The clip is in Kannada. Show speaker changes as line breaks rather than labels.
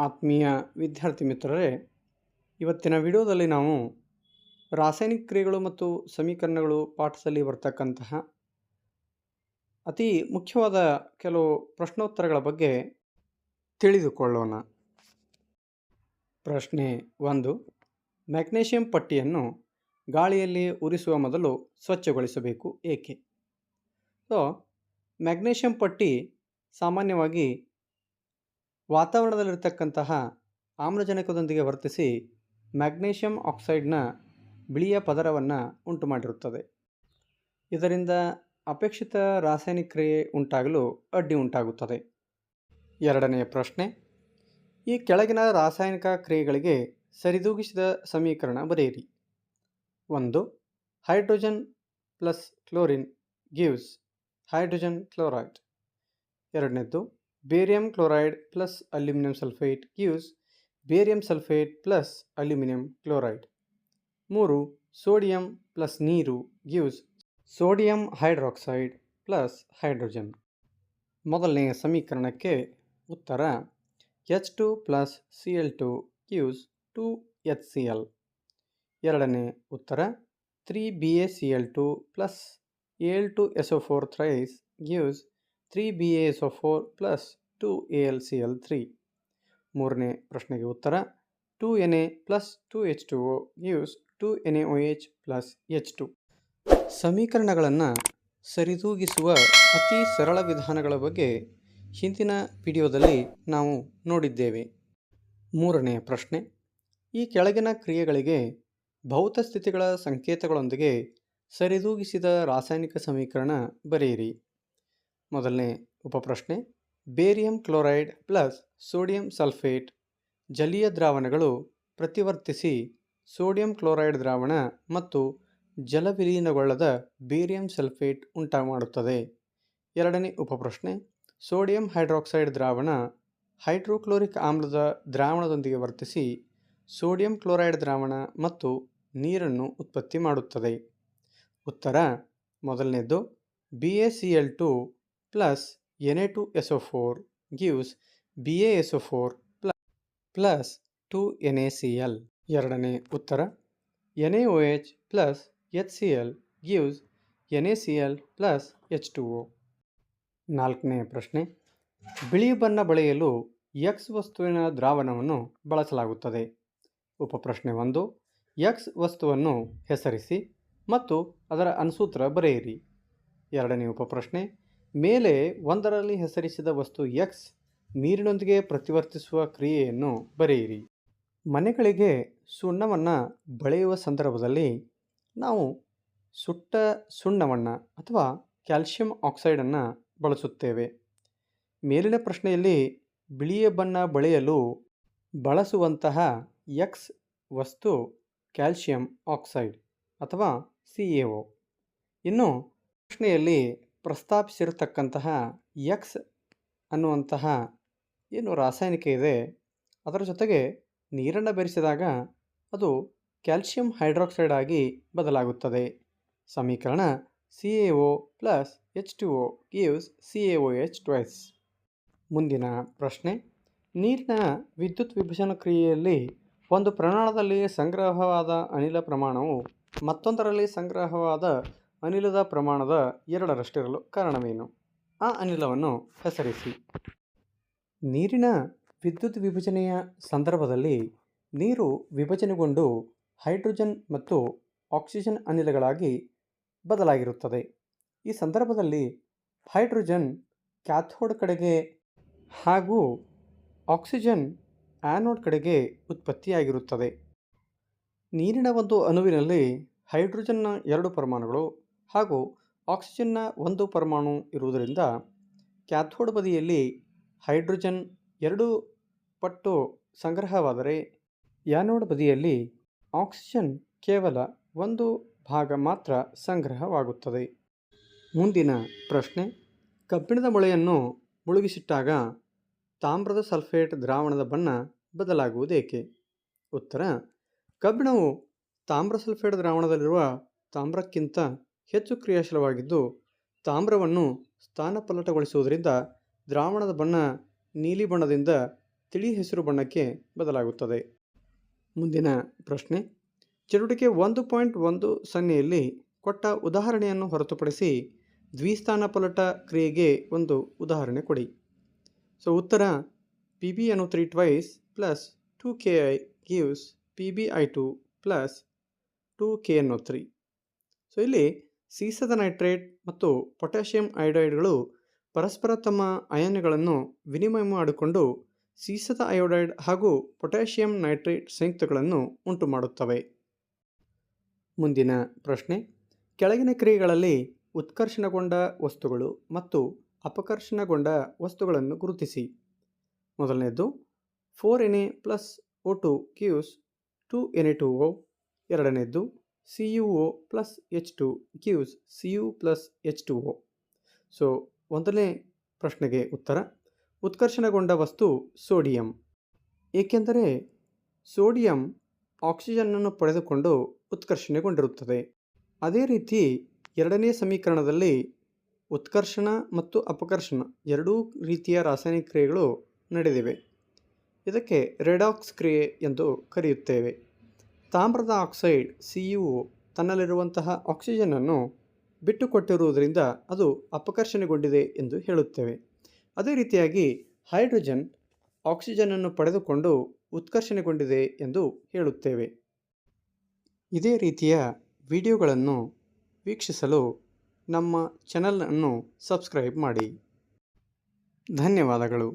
ಆತ್ಮೀಯ ವಿದ್ಯಾರ್ಥಿ ಮಿತ್ರರೇ, ಇವತ್ತಿನ ವಿಡಿಯೋದಲ್ಲಿ ನಾವು ರಾಸಾಯನಿಕ ಕ್ರಿಯೆಗಳು ಮತ್ತು ಸಮೀಕರಣಗಳು ಪಾಠದಲ್ಲಿ ಬರ್ತಕ್ಕಂತಹ ಅತಿ ಮುಖ್ಯವಾದ ಕೆಲವು ಪ್ರಶ್ನೋತ್ತರಗಳ ಬಗ್ಗೆ ತಿಳಿದುಕೊಳ್ಳೋಣ. ಪ್ರಶ್ನೆ 1. ಮ್ಯಾಗ್ನೇಷಿಯಂ ಪಟ್ಟಿಯನ್ನು ಗಾಳಿಯಲ್ಲಿ ಉರಿಸುವ ಮೊದಲು ಸ್ವಚ್ಛಗೊಳಿಸಬೇಕು ಏಕೆ? ಮ್ಯಾಗ್ನೇಷಿಯಂ ಪಟ್ಟಿ ಸಾಮಾನ್ಯವಾಗಿ ವಾತಾವರಣದಲ್ಲಿರ್ತಕ್ಕಂತಹ ಆಮ್ಲಜನಕದೊಂದಿಗೆ ವರ್ತಿಸಿ ಮ್ಯಾಗ್ನೇಷಿಯಂ ಆಕ್ಸೈಡ್ನ ಬಿಳಿಯ ಪದರವನ್ನು ಉಂಟು ಮಾಡಿರುತ್ತದೆ. ಇದರಿಂದ ಅಪೇಕ್ಷಿತ ರಾಸಾಯನಿಕ ಕ್ರಿಯೆ ಉಂಟಾಗಲು ಅಡ್ಡಿ ಉಂಟಾಗುತ್ತದೆ. ಎರಡನೆಯ ಪ್ರಶ್ನೆ, ಈ ಕೆಳಗಿನ ರಾಸಾಯನಿಕ ಕ್ರಿಯೆಗಳಿಗೆ ಸರಿದೂಗಿಸಿದ ಸಮೀಕರಣ ಬರೆಯಿರಿ. 1. Hydrogen plus chlorine gives hydrogen chloride. ಎರಡನೇದು, barium chloride plus aluminium sulphate gives barium sulphate plus aluminium chloride. 3. Sodium plus ನೀರು gives sodium hydroxide plus hydrogen. ಮೊದಲನೆಯ ಸಮೀಕರಣಕ್ಕೆ ಉತ್ತರ H2 plus Cl2 gives 2HCl. ಎರಡನೇ ಉತ್ತರ 3BaCl2 plus Al2SO4 thrice gives 3BaSO4 plus 2AlCl3. ಮೂರನೇ ಪ್ರಶ್ನೆಗೆ ಉತ್ತರ 2Na plus 2H2O gives 2NaOH plus H2. ಸಮೀಕರಣಗಳನ್ನು ಸರಿದೂಗಿಸುವ ಅತಿ ಸರಳ ವಿಧಾನಗಳ ಬಗ್ಗೆ ಹಿಂದಿನ ವಿಡಿಯೋದಲ್ಲಿ ನಾವು ನೋಡಿದ್ದೇವೆ. ಮೂರನೇ ಪ್ರಶ್ನೆ, ಈ ಕೆಳಗಿನ ಕ್ರಿಯೆಗಳಿಗೆ ಭೌತ ಸ್ಥಿತಿಗಳ ಸಂಕೇತಗಳೊಂದಿಗೆ ಸರಿದೂಗಿಸಿದ ರಾಸಾಯನಿಕ ಸಮೀಕರಣ ಬರೆಯಿರಿ. ಮೊದಲನೇ ಉಪಪ್ರಶ್ನೆ, barium chloride plus sodium sulphate ಜಲೀಯ ದ್ರಾವಣಗಳು ಪ್ರತಿವರ್ತಿಸಿ ಸೋಡಿಯಂ ಕ್ಲೋರೈಡ್ ದ್ರಾವಣ ಮತ್ತು ಜಲವಿಲೀನಗೊಳ್ಳದ ಬೇರಿಯಂ ಸಲ್ಫೇಟ್ ಉಂಟುಮಾಡುತ್ತದೆ. ಎರಡನೇ ಉಪಪ್ರಶ್ನೆ, ಸೋಡಿಯಂ ಹೈಡ್ರಾಕ್ಸೈಡ್ ದ್ರಾವಣ ಹೈಡ್ರೋಕ್ಲೋರಿಕ್ ಆಮ್ಲದ ದ್ರಾವಣದೊಂದಿಗೆ ವರ್ತಿಸಿ ಸೋಡಿಯಂ ಕ್ಲೋರೈಡ್ ದ್ರಾವಣ ಮತ್ತು ನೀರನ್ನು ಉತ್ಪತ್ತಿ ಮಾಡುತ್ತದೆ. ಉತ್ತರ ಮೊದಲನೇದು BaCl2 plus Na2SO4 gives BaSO4 plus 2NaCl. ಎರಡನೇ ಉತ್ತರ NaOH plus HCl gives NaCl plus H2O. ನಾಲ್ಕನೇ ಪ್ರಶ್ನೆ, ಬಿಳಿ ಬಣ್ಣ ಬಳೆಯಲು X ವಸ್ತುವಿನ ದ್ರಾವಣವನ್ನು ಬಳಸಲಾಗುತ್ತದೆ. ಉಪಪ್ರಶ್ನೆ 1. X ವಸ್ತುವನ್ನು ಹೆಸರಿಸಿ ಮತ್ತು ಅದರ ಅನುಸೂತ್ರ ಬರೆಯಿರಿ. ಎರಡನೇ ಉಪಪ್ರಶ್ನೆ, ಮೇಲೆ ಒಂದರಲ್ಲಿ ಹೆಸರಿಸಿದ ವಸ್ತು X ನೀರಿನೊಂದಿಗೆ ಪ್ರತಿವರ್ತಿಸುವ ಕ್ರಿಯೆಯನ್ನು ಬರೆಯಿರಿ. ಮನೆಗಳಿಗೆ ಸುಣ್ಣವನ್ನು ಬಳೆಯುವ ಸಂದರ್ಭದಲ್ಲಿ ನಾವು ಸುಟ್ಟ ಸುಣ್ಣವನ್ನು ಅಥವಾ ಕ್ಯಾಲ್ಸಿಯಂ ಆಕ್ಸೈಡನ್ನು ಬಳಸುತ್ತೇವೆ. ಮೇಲಿನ ಪ್ರಶ್ನೆಯಲ್ಲಿ ಬಿಳಿಯ ಬಣ್ಣ ಬಳೆಯಲು ಬಳಸುವಂತಹ X ವಸ್ತು ಕ್ಯಾಲ್ಸಿಯಂ ಆಕ್ಸೈಡ್ ಅಥವಾ CaO. ಇನ್ನು ಪ್ರಶ್ನೆಯಲ್ಲಿ ಪ್ರಸ್ತಾಪಿಸಿರತಕ್ಕಂತಹ X ಅನ್ನುವಂತಹ ಏನು ರಾಸಾಯನಿಕ ಇದೆ ಅದರ ಜೊತೆಗೆ ನೀರನ್ನು ಬೆರೆಸಿದಾಗ ಅದು ಕ್ಯಾಲ್ಸಿಯಂ ಹೈಡ್ರಾಕ್ಸೈಡ್ ಆಗಿ ಬದಲಾಗುತ್ತದೆ. ಸಮೀಕರಣ CaO plus H2O gives CaOH twice. ಮುಂದಿನ ಪ್ರಶ್ನೆ, ನೀರಿನ ವಿದ್ಯುತ್ ವಿಭಜನಾ ಕ್ರಿಯೆಯಲ್ಲಿ ಒಂದು ಪ್ರಮಾಣದಲ್ಲಿ ಸಂಗ್ರಹವಾದ ಅನಿಲ ಪ್ರಮಾಣವು ಮತ್ತೊಂದರಲ್ಲಿ ಸಂಗ್ರಹವಾದ ಅನಿಲದ ಪ್ರಮಾಣದ 2ರಷ್ಟಿರಲು ಕಾರಣವೇನು? ಆ ಅನಿಲವನ್ನು ಹೆಸರಿಸಿ. ನೀರಿನ ವಿದ್ಯುತ್ ವಿಭಜನೆಯ ಸಂದರ್ಭದಲ್ಲಿ ನೀರು ವಿಭಜನೆಗೊಂಡು ಹೈಡ್ರೋಜನ್ ಮತ್ತು ಆಕ್ಸಿಜನ್ ಅನಿಲಗಳಾಗಿ ಬದಲಾಗಿರುತ್ತದೆ. ಈ ಸಂದರ್ಭದಲ್ಲಿ ಹೈಡ್ರೋಜನ್ ಕ್ಯಾಥೋಡ್ ಕಡೆಗೆ ಹಾಗೂ ಆಕ್ಸಿಜನ್ ಆ್ಯನೋಡ್ ಕಡೆಗೆ ಉತ್ಪತ್ತಿಯಾಗಿರುತ್ತದೆ. ನೀರಿನ ಒಂದು ಅಣುವಿನಲ್ಲಿ ಹೈಡ್ರೋಜನ್ನ 2 ಪರಮಾಣುಗಳು ಹಾಗೂ ಆಕ್ಸಿಜನ್ನ 1 ಪರಮಾಣು ಇರುವುದರಿಂದ ಕ್ಯಾಥೋಡ್ ಬದಿಯಲ್ಲಿ ಹೈಡ್ರೋಜನ್ 2 ಪಟ್ಟು ಸಂಗ್ರಹವಾದರೆ ಆ್ಯನೋಡ್ ಬದಿಯಲ್ಲಿ ಆಕ್ಸಿಜನ್ ಕೇವಲ 1 ಭಾಗ ಮಾತ್ರ ಸಂಗ್ರಹವಾಗುತ್ತದೆ. ಮುಂದಿನ ಪ್ರಶ್ನೆ, ಕಬ್ಬಿಣದ ಮೊಳೆಯನ್ನು ಮುಳುಗಿಸಿಟ್ಟಾಗ ತಾಮ್ರದ ಸಲ್ಫೇಟ್ ದ್ರಾವಣದ ಬಣ್ಣ ಬದಲಾಗುವುದೇಕೆ? ಉತ್ತರ, ಕಬ್ಬಿಣವು ತಾಮ್ರ ಸಲ್ಫೇಟ್ ದ್ರಾವಣದಲ್ಲಿರುವ ತಾಮ್ರಕ್ಕಿಂತ ಹೆಚ್ಚು ಕ್ರಿಯಾಶೀಲವಾಗಿದ್ದು ತಾಮ್ರವನ್ನು ಸ್ಥಾನಪಲ್ಲಟಗೊಳಿಸುವುದರಿಂದ ದ್ರಾವಣದ ಬಣ್ಣ ನೀಲಿ ಬಣ್ಣದಿಂದ ತಿಳಿ ಹಸಿರು ಬಣ್ಣಕ್ಕೆ ಬದಲಾಗುತ್ತದೆ. ಮುಂದಿನ ಪ್ರಶ್ನೆ, ಚಟುವಟಿಕೆ 1.10ಯಲ್ಲಿ ಕೊಟ್ಟ ಉದಾಹರಣೆಯನ್ನು ಹೊರತುಪಡಿಸಿ ದ್ವಿಸ್ಥಾನಪಲ್ಲಟ ಕ್ರಿಯೆಗೆ ಒಂದು ಉದಾಹರಣೆ ಕೊಡಿ. ಸೊ ಉತ್ತರ PbNO3 twice plus 2Ki gives PbI2 plus 2KNO3. So ಇಲ್ಲಿ ಸೀಸದ ನೈಟ್ರೇಟ್ ಮತ್ತು ಪೊಟ್ಯಾಷಿಯಂ ಅಯೋಡೈಡ್ಗಳು ಪರಸ್ಪರ ತಮ್ಮ ಅಯಾನ್ಯಗಳನ್ನು ವಿನಿಮಯ ಮಾಡಿಕೊಂಡು ಸೀಸದ ಅಯೋಡೈಡ್ ಹಾಗೂ ಪೊಟ್ಯಾಷಿಯಂ ನೈಟ್ರೇಟ್ ಸಂಯುಕ್ತಗಳನ್ನು ಉಂಟು ಮಾಡುತ್ತವೆ. ಮುಂದಿನ ಪ್ರಶ್ನೆ, ಕೆಳಗಿನ ಕ್ರಿಯೆಗಳಲ್ಲಿ ಉತ್ಕರ್ಷಣಗೊಂಡ ವಸ್ತುಗಳು ಮತ್ತು ಅಪಕರ್ಷಣಗೊಂಡ ವಸ್ತುಗಳನ್ನು ಗುರುತಿಸಿ. ಮೊದಲನೆಯದು 4Na plus O2 gives 2Na2O. ಎರಡನೆಯದು CuO plus H2 gives Cu plus H2O. So ಒಂದನೇ ಪ್ರಶ್ನೆಗೆ ಉತ್ತರ, ಉತ್ಕರ್ಷಣಗೊಂಡ ವಸ್ತು ಸೋಡಿಯಂ, ಏಕೆಂದರೆ ಸೋಡಿಯಂ ಆಕ್ಸಿಜನ್ನನ್ನು ಪಡೆದುಕೊಂಡು ಉತ್ಕರ್ಷಣೆಗೊಂಡಿರುತ್ತದೆ. ಅದೇ ರೀತಿ ಎರಡನೇ ಸಮೀಕರಣದಲ್ಲಿ ಉತ್ಕರ್ಷಣ ಮತ್ತು ಅಪಕರ್ಷಣ ಎರಡೂ ರೀತಿಯ ರಾಸಾಯನಿಕ ಕ್ರಿಯೆಗಳು ನಡೆದಿವೆ. ಇದಕ್ಕೆ ರೆಡಾಕ್ಸ್ ಕ್ರಿಯೆ ಎಂದು ಕರೆಯುತ್ತೇವೆ. ತಾಮ್ರದ ಆಕ್ಸೈಡ್ CuO ತನ್ನಲ್ಲಿರುವಂತಹ ಆಕ್ಸಿಜನ್ನನ್ನು ಬಿಟ್ಟುಕೊಟ್ಟಿರುವುದರಿಂದ ಅದು ಅಪಕರ್ಷಣೆಗೊಂಡಿದೆ ಎಂದು ಹೇಳುತ್ತೇವೆ. ಅದೇ ರೀತಿಯಾಗಿ ಹೈಡ್ರೋಜನ್ ಆಕ್ಸಿಜನ್ನನ್ನು ಪಡೆದುಕೊಂಡು ಉತ್ಕರ್ಷಣೆಗೊಂಡಿದೆ ಎಂದು ಹೇಳುತ್ತೇವೆ. ಇದೇ ರೀತಿಯ ವಿಡಿಯೋಗಳನ್ನು ವೀಕ್ಷಿಸಲು ನಮ್ಮ ಚಾನಲನ್ನು ಸಬ್ಸ್ಕ್ರೈಬ್ ಮಾಡಿ. ಧನ್ಯವಾದಗಳು.